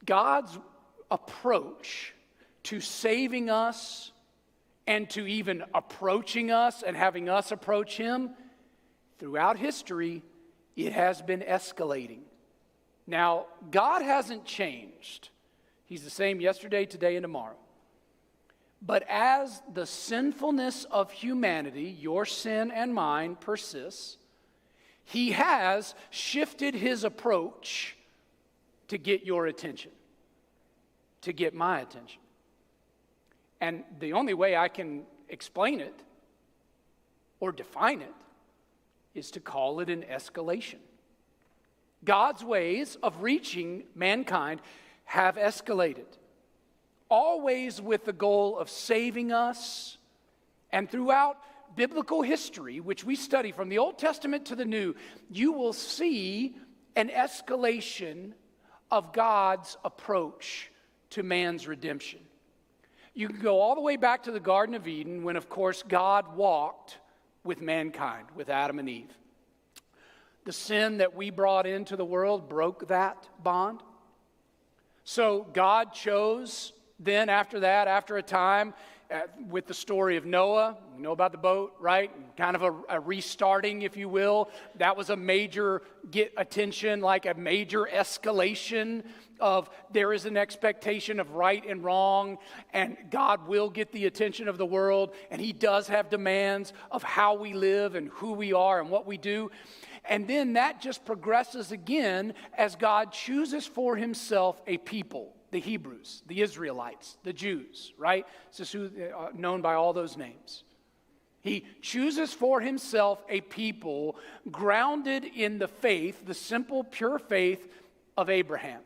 God's approach to saving us and to even approaching us and having us approach him, throughout history, it has been escalating. Now, God hasn't changed. He's the same yesterday, today, and tomorrow. But as the sinfulness of humanity, your sin and mine, persists, he has shifted his approach to get your attention, to get my attention. And the only way I can explain it or define it is to call it an escalation. God's ways of reaching mankind have escalated, always with the goal of saving us. And throughout biblical history, which we study from the Old Testament to the New, you will see an escalation of God's approach to man's redemption. You can go all the way back to the Garden of Eden when, of course, God walked with mankind, with Adam and Eve. The sin that we brought into the world broke that bond. So God chose then after that, after a time, with the story of Noah, you know about the boat, right? Kind of a restarting, if you will. That was a major get attention, like a major escalation of there is an expectation of right and wrong, and God will get the attention of the world, and he does have demands of how we live and who we are and what we do. And then that just progresses again as God chooses for himself a people. The Hebrews, the Israelites, the Jews, right? This is known by all those names. He chooses for himself a people grounded in the faith, the simple, pure faith of Abraham.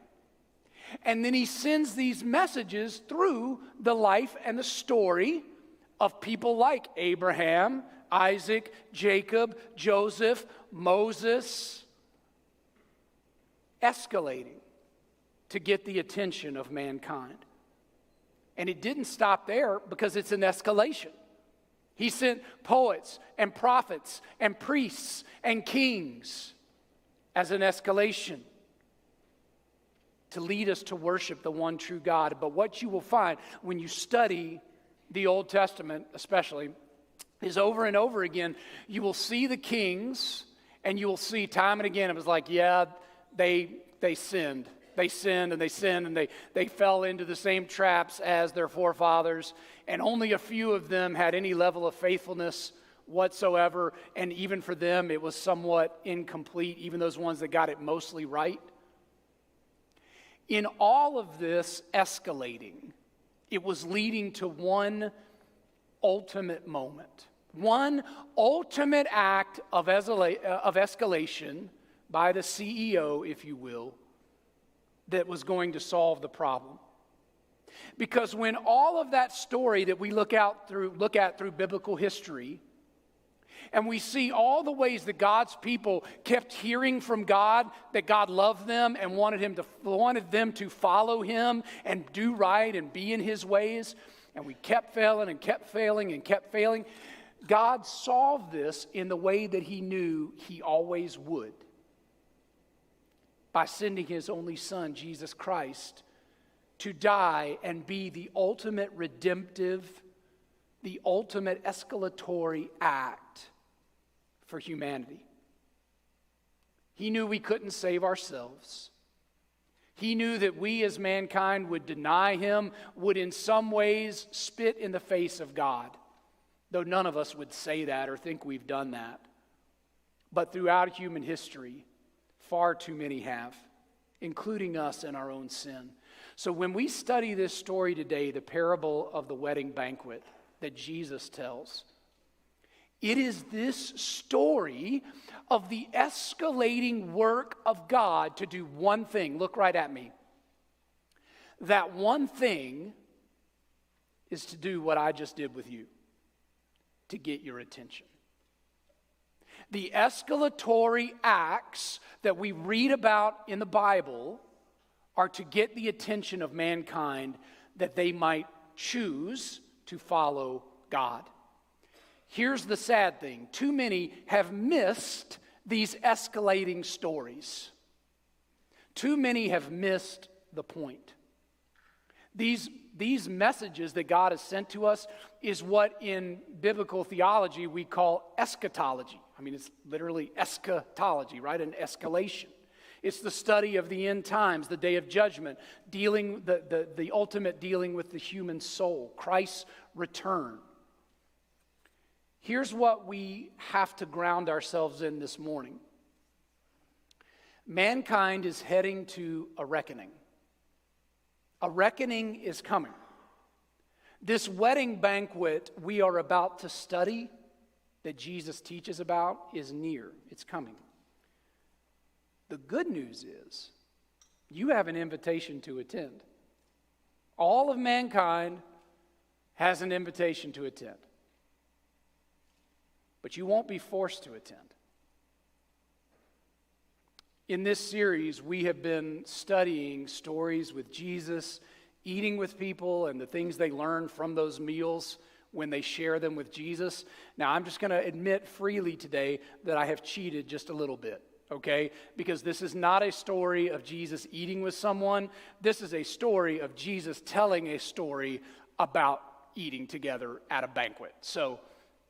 And then he sends these messages through the life and the story of people like Abraham, Isaac, Jacob, Joseph, Moses, escalating to get the attention of mankind. And it didn't stop there because it's an escalation. He sent poets and prophets and priests and kings as an escalation to lead us to worship the one true God. But what you will find when you study the Old Testament especially is over and over again, you will see the kings and you will see time and again, it was like, yeah, they sinned. They sinned and they sinned and they fell into the same traps as their forefathers, and only a few of them had any level of faithfulness whatsoever, and even for them it was somewhat incomplete, even those ones that got it mostly right. In all of this escalating, it was leading to one ultimate moment, one ultimate act of escalation by the CEO, if you will, that was going to solve the problem. Because when all of that story that we look at through biblical history, and we see all the ways that God's people kept hearing from God, that God loved them and wanted them to follow him and do right and be in his ways, and we kept failing and kept failing and kept failing, God solved this in the way that he knew he always would, by sending his only son, Jesus Christ, to die and be the ultimate redemptive, the ultimate escalatory act for humanity. He knew we couldn't save ourselves. He knew that we as mankind would deny him, would in some ways spit in the face of God, though none of us would say that or think we've done that. But throughout human history, far too many have, including us in our own sin. So when we study this story today, the parable of the wedding banquet that Jesus tells, it is this story of the escalating work of God to do one thing. Look right at me. That one thing is to do what I just did with you, to get your attention. The escalatory acts that we read about in the Bible are to get the attention of mankind that they might choose to follow God. Here's the sad thing. Too many have missed these escalating stories. Too many have missed the point. These messages that God has sent to us is what in biblical theology we call eschatology. I mean, it's literally eschatology, right? An escalation. It's the study of the end times, the day of judgment, the ultimate dealing with the human soul, Christ's return. Here's what we have to ground ourselves in this morning. Mankind is heading to a reckoning. A reckoning is coming. This wedding banquet we are about to study, that Jesus teaches about, is near. It's coming. The good news is you have an invitation to attend. All of mankind has an invitation to attend. But you won't be forced to attend. In this series, we have been studying stories with Jesus, eating with people, and the things they learn from those meals when they share them with Jesus. Now, I'm just going to admit freely today that I have cheated just a little bit, okay? Because this is not a story of Jesus eating with someone. This is a story of Jesus telling a story about eating together at a banquet. So,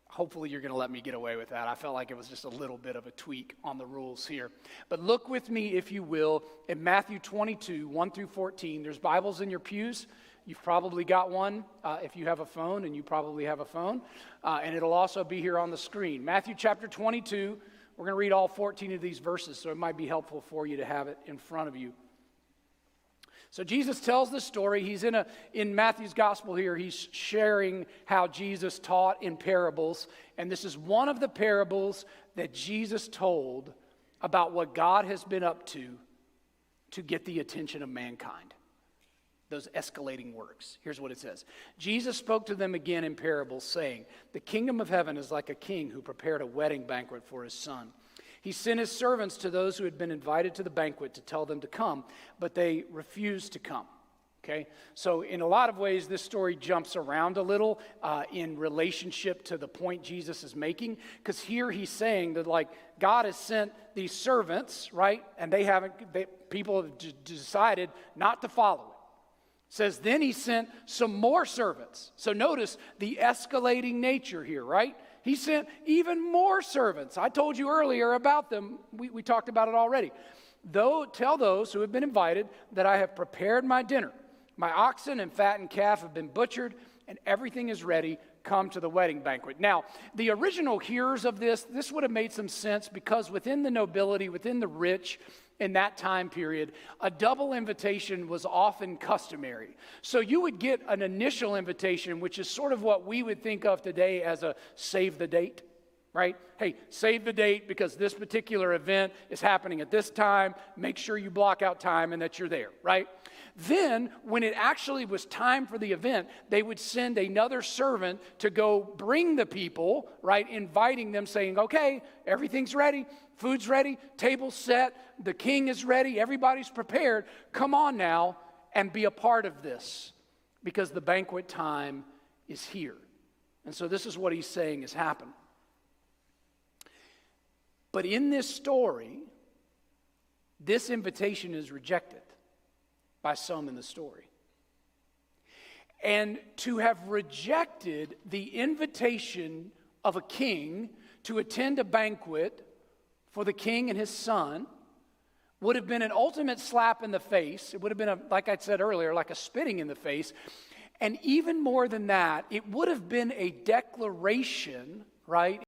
hopefully you're going to let me get away with that. I felt like it was just a little bit of a tweak on the rules here. But look with me, if you will, in Matthew 22, 1 through 14. There's Bibles in your pews. You've probably got one if you have a phone, and you probably have a phone. And it'll also be here on the screen. Matthew chapter 22, we're going to read all 14 of these verses, so it might be helpful for you to have it in front of you. So Jesus tells this story. He's in Matthew's gospel here. He's sharing how Jesus taught in parables. And this is one of the parables that Jesus told about what God has been up to get the attention of mankind. Those escalating works. Here's what it says. Jesus spoke to them again in parables, saying, "The kingdom of heaven is like a king who prepared a wedding banquet for his son. He sent his servants to those who had been invited to the banquet to tell them to come, but they refused to come." Okay? So in a lot of ways, this story jumps around a little in relationship to the point Jesus is making, because here he's saying that, like, God has sent these servants, right? And people have decided not to follow it. It says, then he sent some more servants. So notice the escalating nature here, right? He sent even more servants. I told you earlier about them. We talked about it already. Tell those who have been invited that I have prepared my dinner. My oxen and fattened calf have been butchered, and everything is ready. Come to the wedding banquet. Now, the original hearers of this would have made some sense, because within the nobility, within the rich, in that time period, a double invitation was often customary. So you would get an initial invitation, which is sort of what we would think of today as a save the date, right? Hey, save the date because this particular event is happening at this time. Make sure you block out time and that you're there, right? Then, when it actually was time for the event, they would send another servant to go bring the people, right, inviting them, saying, okay, everything's ready, food's ready, table's set, the king is ready, everybody's prepared. Come on now and be a part of this, because the banquet time is here. And so this is what he's saying has happened. But in this story, this invitation is rejected by some in the story. And to have rejected the invitation of a king to attend a banquet for the king and his son would have been an ultimate slap in the face. It would have been, like I said earlier, like a spitting in the face. And even more than that, it would have been a declaration, right?